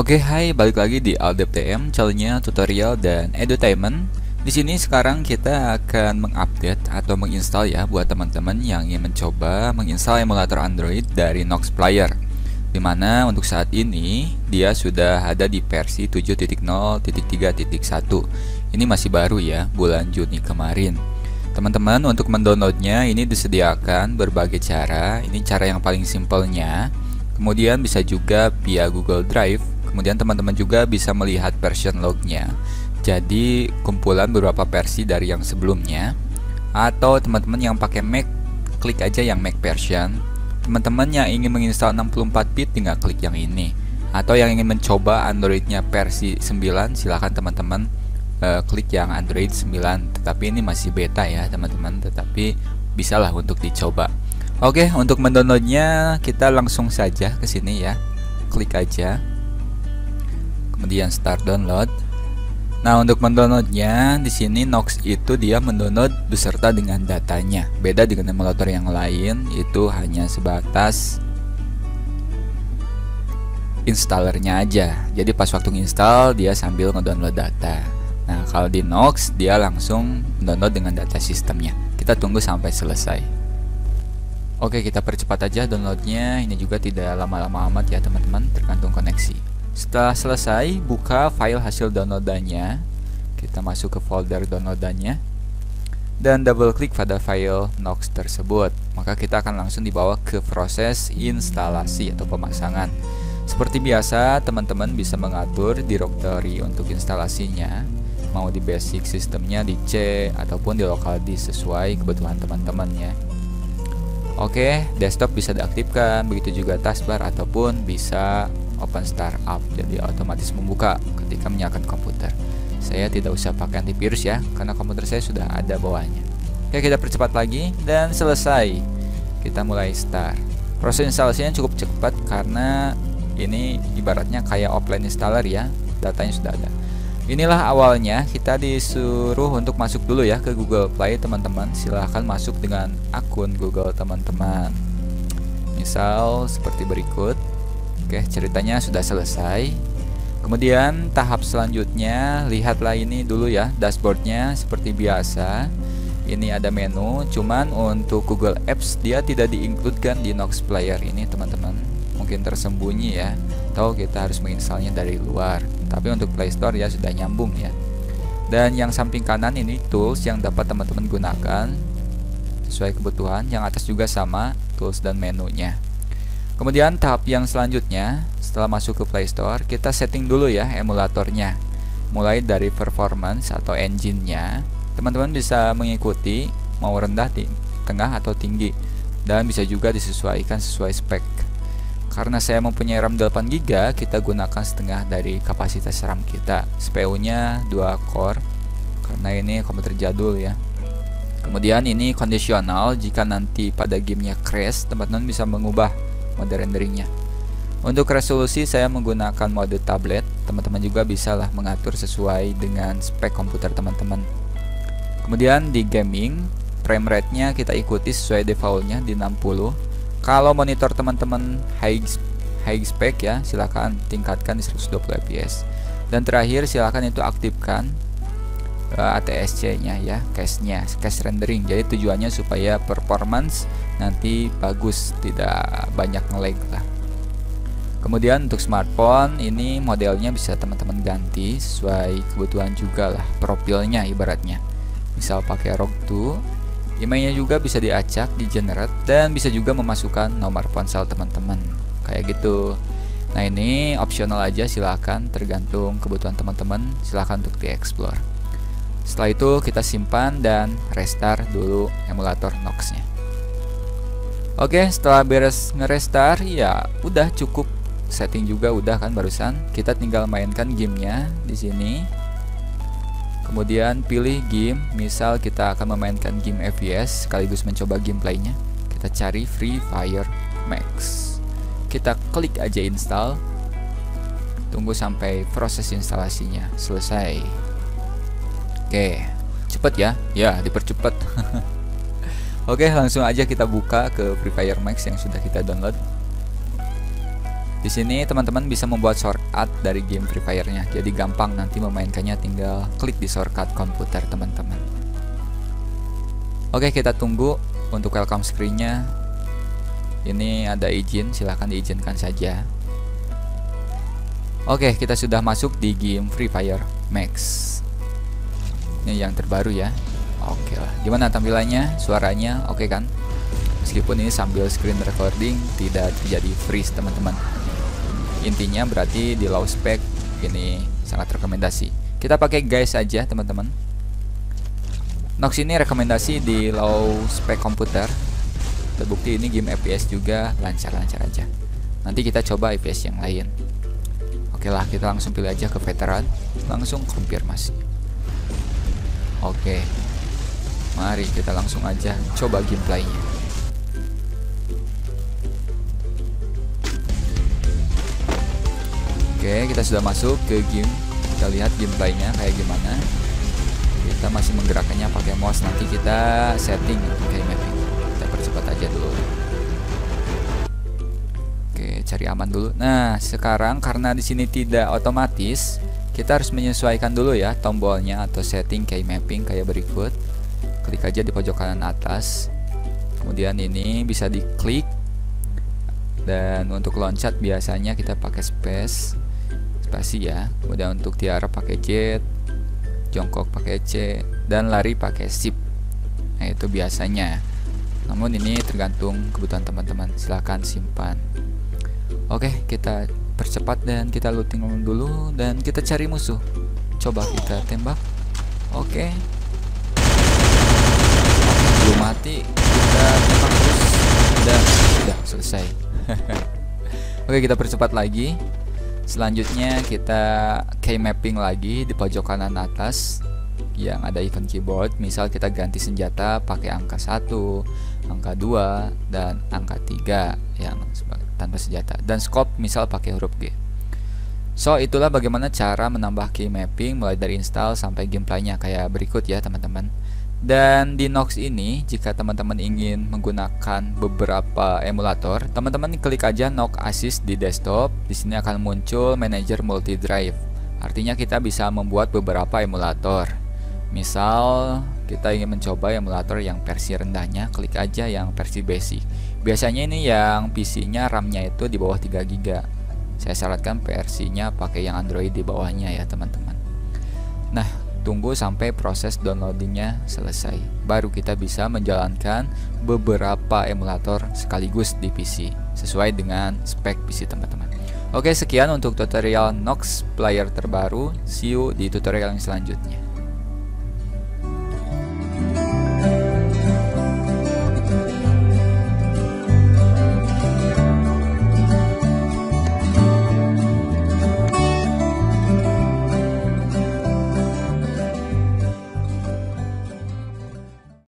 Oke, hai, balik lagi di AldepTM, channelnya tutorial dan edutainment. Di sini sekarang kita akan mengupdate atau menginstal ya buat teman-teman yang ingin mencoba menginstal emulator Android dari Nox Player. Dimana untuk saat ini dia sudah ada di versi 7.0.3.1. Ini masih baru ya, bulan Juni kemarin. Teman-teman, untuk mendownloadnya ini disediakan berbagai cara. Ini cara yang paling simpelnya. Kemudian bisa juga via Google Drive. Kemudian teman-teman juga bisa melihat version lognya. Jadi kumpulan beberapa versi dari yang sebelumnya. Atau teman-teman yang pakai Mac, klik aja yang Mac version. Teman-teman yang ingin menginstal 64-bit tinggal klik yang ini. Atau yang ingin mencoba Androidnya versi 9, silahkan teman-teman klik yang Android 9. Tetapi ini masih beta ya teman-teman, tetapi bisalah untuk dicoba. Oke, untuk mendownloadnya kita langsung saja ke sini ya. Klik aja. Kemudian start download. Nah, untuk mendownloadnya di sini Nox itu dia mendownload beserta dengan datanya. Beda dengan emulator yang lain, itu hanya sebatas installernya aja. Jadi pas waktu nginstal dia sambil ngedownload data. Nah, kalau di Nox dia langsung mendownload dengan data sistemnya. Kita tunggu sampai selesai. Oke, kita percepat aja downloadnya. Ini juga tidak lama-lama amat ya teman-teman, tergantung koneksi. Setelah selesai, buka file hasil downloadannya. Kita masuk ke folder downloadannya dan double klik pada file Nox tersebut. Maka kita akan langsung dibawa ke proses instalasi atau pemasangan. Seperti biasa, teman-teman bisa mengatur directory untuk instalasinya. Mau di basic sistemnya di C ataupun di local disk sesuai kebutuhan teman-teman ya. Oke, desktop bisa diaktifkan, begitu juga taskbar ataupun bisa open startup, jadi otomatis membuka ketika menyalakan komputer. Saya tidak usah pakai antivirus ya, karena komputer saya sudah ada bawahnya. Oke, kita percepat lagi dan selesai. Kita mulai start. Proses instalasinya cukup cepat karena ini ibaratnya kayak offline installer ya, datanya sudah ada. Inilah awalnya, kita disuruh untuk masuk dulu ya ke Google Play teman-teman. Silahkan masuk dengan akun Google teman-teman. Misal seperti berikut. Oke, ceritanya sudah selesai. Kemudian tahap selanjutnya, lihatlah ini dulu ya dashboardnya seperti biasa. Ini ada menu, cuman untuk Google Apps dia tidak diincludekan di Nox Player ini teman-teman. Mungkin tersembunyi ya, atau kita harus menginstalnya dari luar. Tapi untuk Play Store ya sudah nyambung ya. Dan yang samping kanan ini tools yang dapat teman-teman gunakan sesuai kebutuhan. Yang atas juga sama, tools dan menunya. Kemudian tahap yang selanjutnya, setelah masuk ke Play Store, kita setting dulu ya emulatornya. Mulai dari performance atau engine-nya. Teman-teman bisa mengikuti mau rendah, tengah atau tinggi. Dan bisa juga disesuaikan sesuai spek. Karena saya mempunyai RAM 8GB, kita gunakan setengah dari kapasitas RAM kita. CPU-nya 2 core, karena ini komputer jadul ya. Kemudian ini kondisional, jika nanti pada gamenya crash, teman-teman bisa mengubah mode renderingnya. Untuk resolusi saya menggunakan mode tablet. Teman-teman juga bisalah mengatur sesuai dengan spek komputer teman-teman. Kemudian di gaming, frame rate-nya kita ikuti sesuai defaultnya di 60. Kalau monitor teman-teman high spec ya, silakan tingkatkan di 120 fps. Dan terakhir silakan itu aktifkan ATSC-nya ya, cache rendering. Jadi tujuannya supaya performance nanti bagus, tidak banyak nge-lag lah. Kemudian untuk smartphone ini modelnya bisa teman-teman ganti sesuai kebutuhan juga lah, profilnya ibaratnya. Misal pakai ROG 2, emailnya juga bisa diacak, di generate, dan bisa juga memasukkan nomor ponsel teman-teman kayak gitu. Nah, ini optional aja, silahkan tergantung kebutuhan teman-teman, silahkan untuk dieksplor. Setelah itu kita simpan dan restart dulu emulator Nox-nya. Oke, setelah beres nge-restart ya udah cukup, setting juga udah kan barusan. Kita tinggal mainkan gamenya di sini. Kemudian pilih game, misal kita akan memainkan game FPS sekaligus mencoba gameplaynya. Kita cari Free Fire Max. Kita klik aja install. Tunggu sampai proses instalasinya selesai. Oke, cepet ya, dipercepat. Oke, langsung aja kita buka ke Free Fire Max yang sudah kita download. Di sini teman-teman bisa membuat shortcut dari game Free Fire-nya. Jadi gampang nanti memainkannya, tinggal klik di shortcut komputer teman-teman. Oke, kita tunggu untuk welcome screen-nya. Ini ada izin, silahkan diizinkan saja. Oke, kita sudah masuk di game Free Fire Max. Ini yang terbaru ya. Oke lah, gimana tampilannya, suaranya oke kan? Meskipun ini sambil screen recording, tidak terjadi freeze teman-teman. Intinya berarti di low spec ini sangat rekomendasi. Kita pakai guys aja teman-teman. Nox ini rekomendasi di low spec komputer. Terbukti ini game FPS juga lancar-lancar aja. Nanti kita coba FPS yang lain. Oke lah, kita langsung pilih aja ke veteran, langsung konfirmasi. Oke, mari kita langsung aja coba gameplaynya. Oke, kita sudah masuk ke game. Kita lihat gameplaynya kayak gimana. Kita masih menggerakkannya pakai mouse. Nanti kita setting kayak mapping. Kita percepat aja dulu. Oke, cari aman dulu. Nah, sekarang karena di sini tidak otomatis, kita harus menyesuaikan dulu ya tombolnya atau setting kayak mapping kayak berikut. Klik aja di pojok kanan atas. Kemudian ini bisa diklik. Dan untuk loncat biasanya kita pakai spasi ya. Kemudian untuk tiara pakai jet, jongkok pakai C, dan lari pakai shift. Nah, itu biasanya. Namun ini tergantung kebutuhan teman-teman. Silahkan simpan. Oke, kita percepat dan kita looting dulu dan kita cari musuh. Coba kita tembak. Oke. Belum mati, kita tembak terus. Udah selesai. Oke, kita percepat lagi. Selanjutnya kita key mapping lagi di pojok kanan atas yang ada icon keyboard. Misal kita ganti senjata pakai angka 1, angka 2, dan angka 3 yang tanpa senjata, dan scope misal pakai huruf G. So, itulah bagaimana cara menambah key mapping mulai dari install sampai gameplaynya kayak berikut ya teman-teman. Dan di Nox ini, jika teman-teman ingin menggunakan beberapa emulator, teman-teman klik aja Nox Assist di desktop. Di sini akan muncul manager multi drive. Artinya kita bisa membuat beberapa emulator. Misal kita ingin mencoba emulator yang versi rendahnya, klik aja yang versi basic. Biasanya ini yang PC-nya RAM-nya itu di bawah 3 GB. Saya syaratkan versinya pakai yang Android di bawahnya ya teman-teman. Nah, tunggu sampai proses downloadingnya selesai, baru kita bisa menjalankan beberapa emulator sekaligus di PC sesuai dengan spek PC teman-teman. Oke, sekian untuk tutorial Nox player terbaru. See you di tutorial yang selanjutnya.